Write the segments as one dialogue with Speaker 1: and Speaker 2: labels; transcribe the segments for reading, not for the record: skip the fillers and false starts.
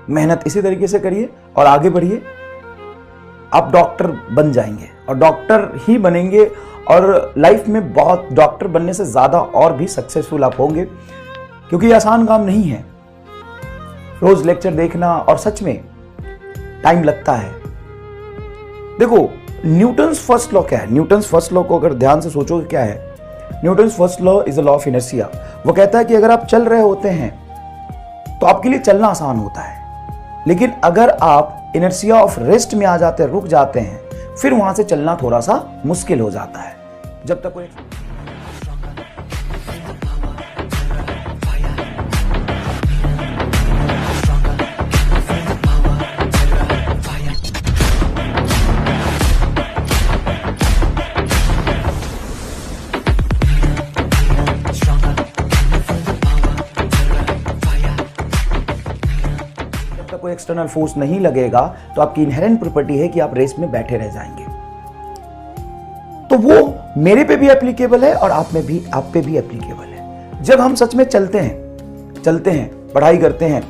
Speaker 1: मेहनत इसी तरीके से करिए और आगे बढ़िए। आप डॉक्टर बन जाएंगे और डॉक्टर ही बनेंगे और लाइफ में बहुत डॉक्टर बनने से ज़्यादा और भी सक्सेसफुल आप होंगे, क्योंकि ये आसान काम नहीं है रोज लेक्चर देखना, और सच में टाइम लगता है। देखो न्यूटन्स फर्स्ट लॉ क्या है? न्यूटन्स फर्स्ट लॉ को अगर ध्यान से सोचोगे क्या है, Newton's first law is a law of inertia. वो कहता है कि अगर आप चल रहे होते हैं तो आपके लिए चलना आसान होता है, लेकिन अगर आप इनर्शिया ऑफ रेस्ट में आ जाते हैं, रुक जाते हैं, फिर वहां से चलना थोड़ा सा मुश्किल हो जाता है। जब तक कोई कोई एक्सटर्नल फोर्स नहीं लगेगा तो आपकी इनहेरेंट प्रॉपर्टी है कि आप रेस में बैठे रह जाएंगे। तो वो मेरे पे भी एप्लीकेबल है और आप पे भी एप्लीकेबल है। जब हम सच में चलते हैं, पढ़ाई करते हैं,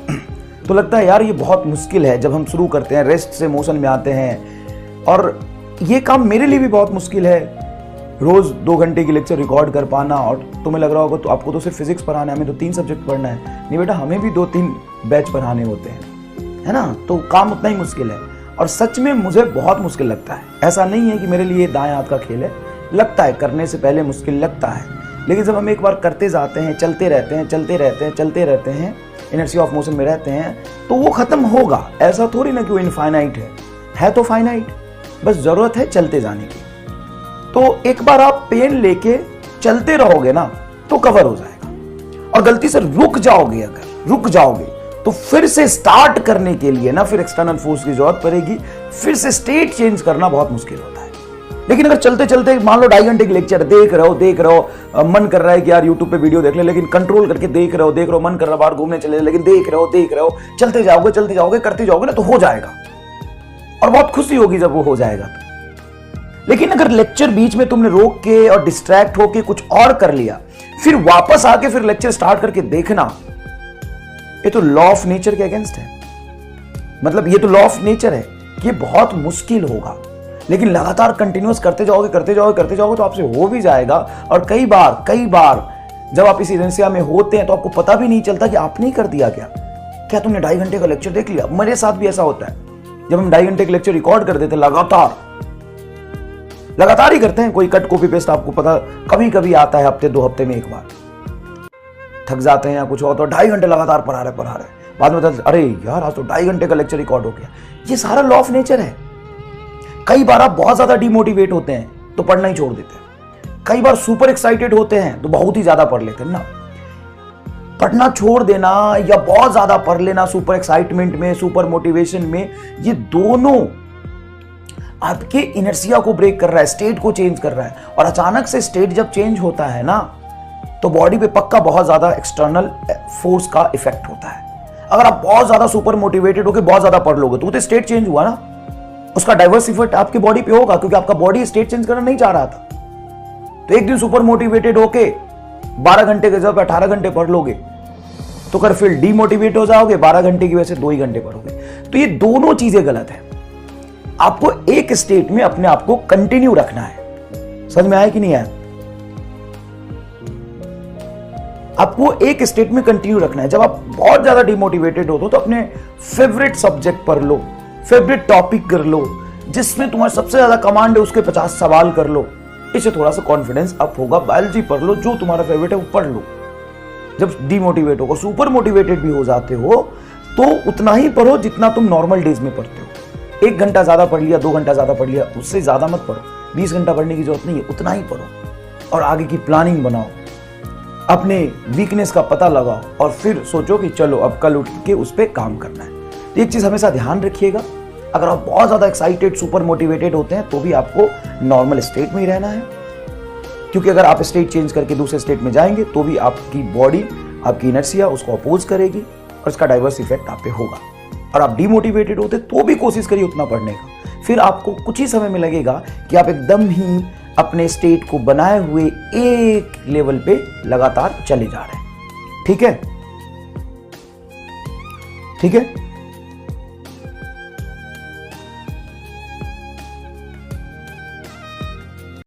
Speaker 1: तो लगता है यार ये बहुत मुश्किल है। जब हम शुरू करते हैं, रेस्ट से मोशन में आते हैं, और ये काम मेरे लिए भी बहुत मुश्किल है, रोज 2 घंटे की लेक्चर रिकॉर्ड कर पाना। और तुम्हें लग रहा होगा तो आपको तो सिर्फ फिजिक्स पढ़ाना है, हमें तो 3 सब्जेक्ट पढ़ना है। नहीं बेटा, हमें भी 2-3 बैच पढ़ाने होते हैं, है ना। तो काम उतना ही मुश्किल है, और सच में मुझे बहुत मुश्किल लगता है। ऐसा नहीं है कि मेरे लिए दाएं हाथ का खेल है, लगता है करने से पहले मुश्किल लगता है, लेकिन जब हम एक बार करते जाते हैं, चलते रहते हैं, इनर्शिया ऑफ मोशन में रहते हैं, तो वो खत्म होगा। ऐसा थोड़ी ना कि वो इनफाइनाइट है तो फाइनाइट, बस जरूरत है चलते जाने की। तो एक बार आप पेन लेके चलते रहोगे ना तो कवर हो जाएगा, और गलती से रुक जाओगे तो फिर से स्टार्ट करने के लिए ना फिर एक्सटर्नल फोर्स की जरूरत पड़ेगी, फिर से स्टेट चेंज करना बहुत मुश्किल होता है। लेकिन अगर चलते चलते मान लो 2.5 घंटे की लेक्चर देख रहे हो, मन कर रहा है कि यार यूट्यूब पे वीडियो देख ले, लेकिन कंट्रोल करके देख रहे हो, मन कर रहा है बाहर घूमने चले, लेकिन देख रहे हो, चलते जाओगे करते जाओगे ना तो हो जाएगा, और बहुत खुशी होगी जब वो हो जाएगा तो। लेकिन अगर लेक्चर बीच में तुमने रोक के और डिस्ट्रैक्ट होके कुछ और कर लिया, फिर वापस आके फिर लेक्चर स्टार्ट करके देखना, ये तो लॉ ऑफ नेचर के अगेंस्ट है। मतलब ये तो लॉ ऑफ नेचर है, ये बहुत मुश्किल होगा। लेकिन लगातार कंटिन्यूअस करते जाओगे तो आपसे हो भी जाएगा। और कई बार जब आप इस इनर्शिया में होते हैं तो आपको पता भी नहीं चलता कि आपने ही कर दिया क्या तुमने 2.5 घंटे का लेक्चर देख लिया। मेरे साथ भी ऐसा होता है, जब हम 2.5 घंटे का लेक्चर रिकॉर्ड कर देते लगातार ही करते हैं, कोई कट कॉपी पेस्ट आपको पता कभी कभी आता है, हफ्ते 2 हफ्ते में एक बार थक जाते हैं या कुछ और, तो 2.5 घंटे लगातार पढ़ा रहे, बाद में बताते अरे यार आज तो 2.5 घंटे का लेक्चर रिकॉर्ड हो गया। ये सारा लॉ ऑफ नेचर है। कई बार आप बहुत ज्यादा डिमोटिवेट होते हैं तो पढ़ना ही छोड़ देते हैं, कई बार सुपर एक्साइटेड होते हैं तो बहुत ही ज्यादा पढ़ लेते हैं ना। पढ़ना छोड़ देना या बहुत ज्यादा पढ़ लेना सुपर एक्साइटमेंट में, सुपर मोटिवेशन में, ये दोनों आपके इनर्शिया को ब्रेक कर रहा है, स्टेट को चेंज कर रहा है। और अचानक से स्टेट जब चेंज होता है ना तो बॉडी पे पक्का बहुत ज्यादा एक्सटर्नल फोर्स का इफेक्ट होता है। अगर आप बहुत ज्यादा सुपर मोटिवेटेड होकर बहुत ज्यादा पढ़ लोगे तो स्टेट चेंज हुआ ना, उसका डाइवर्स इफेक्ट आपकी बॉडी पे होगा, क्योंकि आपका बॉडी स्टेट चेंज करना नहीं चाह रहा था। तो एक दिन सुपर मोटिवेटेड होके 12 घंटे के जब 18 घंटे पढ़ लोगे तो फिर डीमोटिवेट हो जाओगे, 12 घंटे की वजह से 2 ही घंटे पढ़ोगे। तो ये दोनों चीजें गलत है। आपको एक स्टेट में अपने आप को कंटिन्यू रखना है। समझ में आया कि नहीं आया? आपको एक स्टेट में कंटिन्यू रखना है। जब आप बहुत ज्यादा डिमोटिवेटेड हो तो अपने फेवरेट सब्जेक्ट पढ़ लो, फेवरेट टॉपिक कर लो, जिसमें तुम्हारा सबसे ज्यादा कमांड है उसके 50 सवाल कर लो, इससे थोड़ा सा कॉन्फिडेंस अप होगा। बायोलॉजी पढ़ लो, जो तुम्हारा फेवरेट है वो पढ़ लो। जब डिमोटिवेट होगा, सुपर मोटिवेटेड भी हो जाते हो तो उतना ही पढ़ो जितना तुम नॉर्मल डेज में पढ़ते हो। 1 घंटा ज्यादा पढ़ लिया, 2 घंटा ज्यादा पढ़ लिया, उससे ज्यादा मत पढ़ो। 20 घंटा पढ़ने की जरूरत नहीं है, उतना ही पढ़ो और आगे की प्लानिंग बनाओ, अपने वीकनेस का पता लगाओ और फिर सोचो कि चलो अब कल उठ के उस पर काम करना है। तो एक चीज हमेशा ध्यान रखिएगा, अगर आप बहुत ज्यादा एक्साइटेड, सुपर मोटिवेटेड होते हैं तो भी आपको नॉर्मल स्टेट में ही रहना है, क्योंकि अगर आप स्टेट चेंज करके दूसरे स्टेट में जाएंगे तो भी आपकी बॉडी, आपकी इनर्शिया उसको अपोज करेगी और इसका डाइवर्स इफेक्ट आप पे होगा। और आप डिमोटिवेटेड होते तो भी कोशिश करिए उतना पढ़ने का, फिर आपको कुछ ही समय में लगेगा कि आप एकदम ही अपने स्टेट को बनाए हुए एक लेवल पे लगातार चले जा रहे हैं। ठीक है?